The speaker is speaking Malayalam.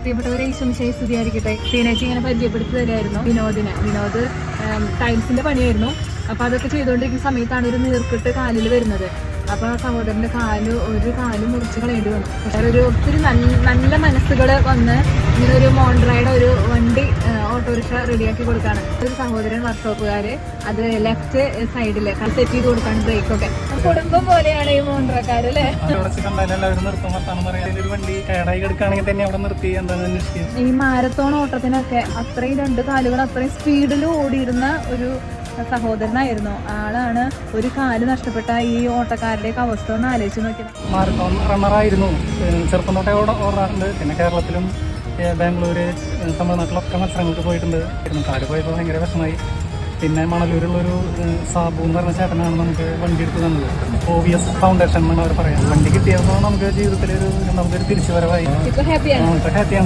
പ്രിയപ്പെട്ടവരെ ഈശ്വമിശയെ സ്തുതിയായിരിക്കട്ടെ. സീനേച്ചി ഇങ്ങനെ പരിചയപ്പെടുത്തി തരായിരുന്നു വിനോദ് ടൈൽസിന്റെ പണിയായിരുന്നു. അപ്പൊ അതൊക്കെ ചെയ്തുകൊണ്ടിരിക്കുന്ന സമയത്താണ് ഒരു നീർക്കെട്ട് കാലിൽ വരുന്നത്. അപ്പൊ ആ സഹോദരന്റെ ഒരു കാല് മുറിച്ച് കളയേണ്ടി വന്നു. പക്ഷേ ഒത്തിരി നല്ല മനസ്സുകൾ വന്ന് ഇങ്ങനെ ഒരു മോണ്ട്രയുടെ ഒരു വണ്ടി ഓട്ടോറിക്ഷ റെഡിയാക്കി കൊടുക്കാണ്. ഒരു സഹോദരൻ വർക്ക്ഷോപ്പുകാര് അത് ലെഫ്റ്റ് സൈഡില് സെറ്റ് ചെയ്ത് കൊടുക്കാണ് ബ്രേക്കൊക്കെ. കുടുംബം പോലെയാണ് ഈ മോണ്ട്രക്കാര് അല്ലേ. ഈ മാരത്തോൺ ഓട്ടത്തിനൊക്കെ അത്രയും 2 കാലുകൾ അത്രയും സ്പീഡിൽ ഓടിയിരുന്ന ഒരു സഹോദരനായിരുന്നു. ആളാണ് ഒരു കാല് നഷ്ടപ്പെട്ട ഈ ഓട്ടക്കാരുടെയൊക്കെ അവസ്ഥ ഒന്ന് ആലോചിച്ച് നോക്കിയത്. മാരത്തോൺ റണ്ണറായിരുന്നു. ചെറുപ്പം തൊട്ടേ ഓടാറുണ്ട്. പിന്നെ കേരളത്തിലും ബാംഗ്ലൂര് തമിഴ്നാട്ടിലൊക്കെ മത്സരങ്ങൾക്ക് പോയിട്ടുണ്ട്. കാല് പോയപ്പോൾ ഭയങ്കര വിഷമമായി. പിന്നെ മണലൂരുള്ളൊരു സാബു എന്ന് പറഞ്ഞ ചേട്ടനാണ് നമുക്ക് വണ്ടി എടുത്ത് തന്നത്. OVS ഫൗണ്ടേഷൻ എന്നാണ് അവർ പറയുന്നത്. വണ്ടി കിട്ടിയപ്പോൾ നമുക്ക് ജീവിതത്തിലൊരു നമുക്കൊരു തിരിച്ചുവരവായി. ഇപ്പൊ ഹാപ്പിയാണ്.